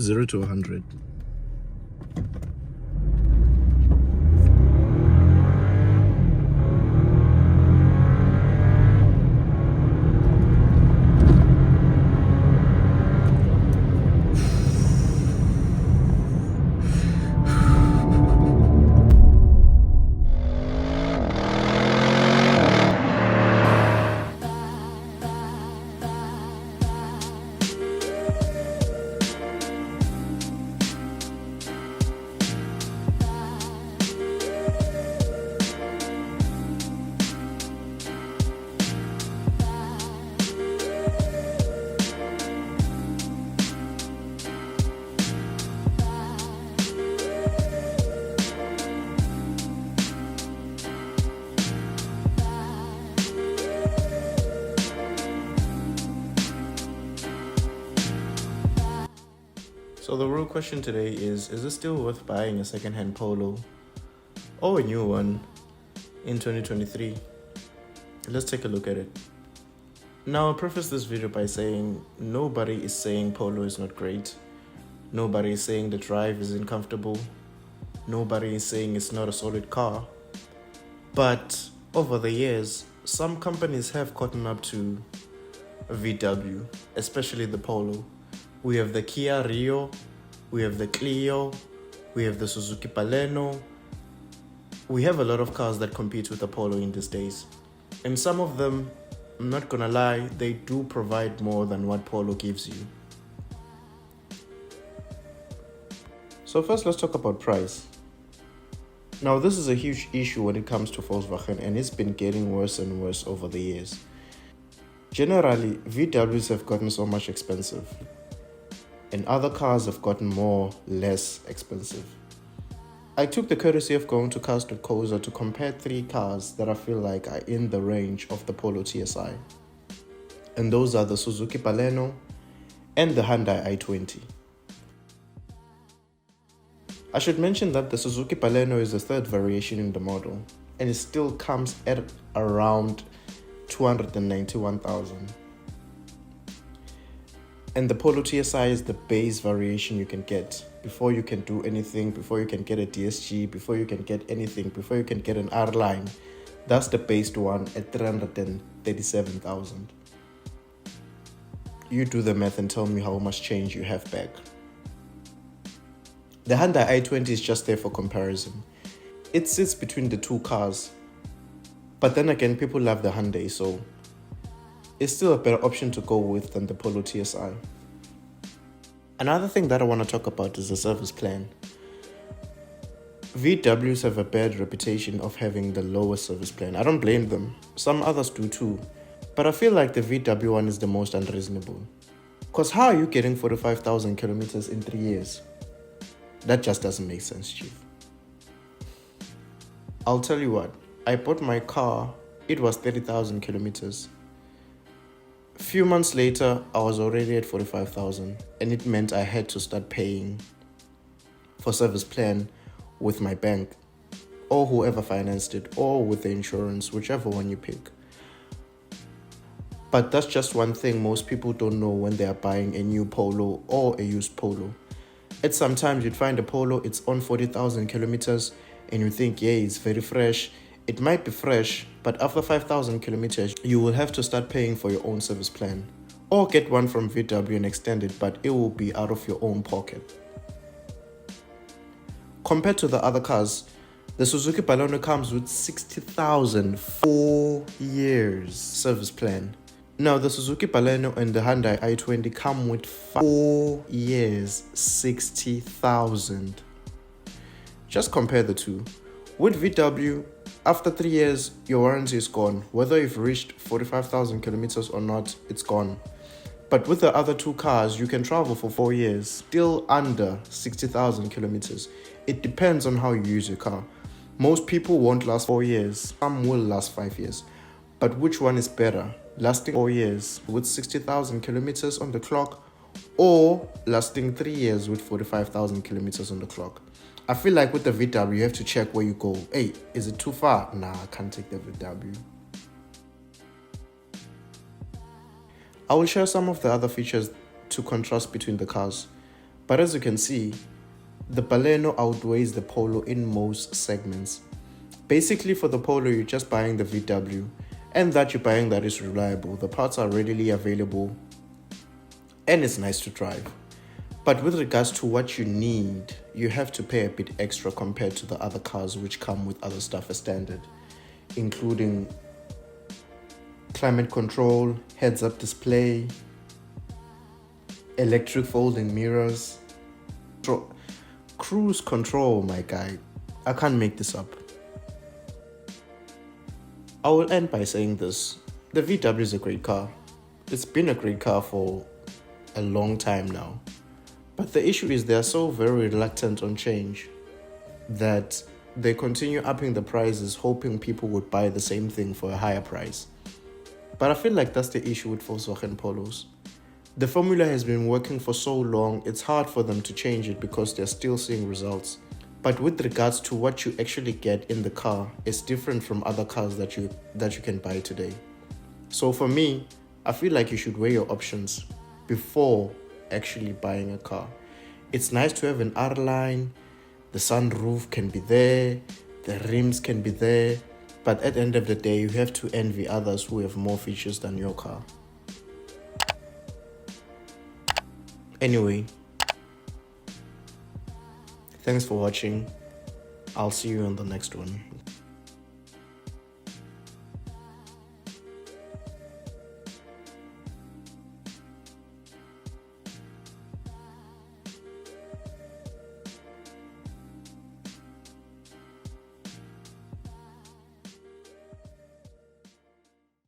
0 to 100. So the real question today is it still worth buying a second-hand Polo or a new one in 2023? Let's take a look at it. Now, I'll preface this video by saying nobody is saying Polo is not great. Nobody is saying the drive isn't comfortable. Nobody is saying it's not a solid car. But over the years, some companies have caught up to VW, especially the Polo. We have the Kia Rio, we have the Clio, we have the Suzuki Baleno. We have a lot of cars that compete with the Polo in these days. And some of them, I'm not gonna lie, they do provide more than what Polo gives you. So first, let's talk about price. Now, this is a huge issue when it comes to Volkswagen, and it's been getting worse and worse over the years. Generally, VWs have gotten so much expensive, and other cars have gotten less expensive. I took the courtesy of going to cars.co to compare 3 cars that I feel like are in the range of the Polo TSI. And those are the Suzuki Baleno and the Hyundai i20. I should mention that the Suzuki Baleno is the 3rd variation in the model, and it still comes at around 291,000. And the Polo TSI is the base variation you can get before you can do anything, before you can get a DSG, before you can get anything, before you can get an R-Line. That's the based one at 337,000. You do the math and tell me how much change you have back. The Hyundai i20 is just there for comparison. It sits between the 2 cars. But then again, people love the Hyundai, so it's still a better option to go with than the Polo TSI. Another thing that I want to talk about is the service plan. VWs have a bad reputation of having the lowest service plan. I don't blame them. Some others do too. But I feel like the VW one is the most unreasonable. Because how are you getting 45,000 kilometers in 3 years? That just doesn't make sense, Chief. I'll tell you what, I bought my car, it was 30,000 kilometers. A few months later, I was already at 45,000, and it meant I had to start paying for service plan with my bank, or whoever financed it, or with the insurance, whichever one you pick. But that's just one thing most people don't know when they are buying a new Polo or a used Polo. At sometimes you'd find a Polo, it's on 40,000 kilometers, and you think, yeah, it's very fresh. It might be fresh, but after 5,000 kilometers, you will have to start paying for your own service plan. Or get one from VW and extend it, but it will be out of your own pocket. Compared to the other cars, the Suzuki Baleno comes with 60,000 4 years service plan. Now, the Suzuki Baleno and the Hyundai i20 come with 4 years, 60,000. Just compare the two. With VW, after 3 years, your warranty is gone. Whether you've reached 45,000 kilometers or not, it's gone. But with the other 2 cars, you can travel for 4 years, still under 60,000 kilometers. It depends on how you use your car. Most people won't last 4 years. Some will last 5 years. But which one is better? Lasting 4 years with 60,000 kilometers on the clock, or lasting 3 years with 45,000 kilometers on the clock? I feel like with the VW, you have to check where you go. Hey, is it too far? Nah, I can't take the VW. I will share some of the other features to contrast between the cars. But as you can see, the Baleno outweighs the Polo in most segments. Basically for the Polo, you're just buying the VW, and that you're buying that is reliable. The parts are readily available, and it's nice to drive. But with regards to what you need, you have to pay a bit extra compared to the other cars which come with other stuff as standard, including climate control, heads-up display, electric folding mirrors, cruise control, my guy. I can't make this up. I will end by saying this. The VW is a great car. It's been a great car for a long time now. But the issue is they are so very reluctant on change that they continue upping the prices, hoping people would buy the same thing for a higher price. But I feel like that's the issue with Volkswagen Polos. The formula has been working for so long, it's hard for them to change it because they're still seeing results. But with regards to what you actually get in the car, it's different from other cars that you can buy today. So for me, I feel like you should weigh your options before actually buying a car. It's nice to have an R-line, the sunroof can be there, the rims can be there, but at the end of the day, you have to envy others who have more features than your car. Anyway, thanks for watching. I'll see you on the next one.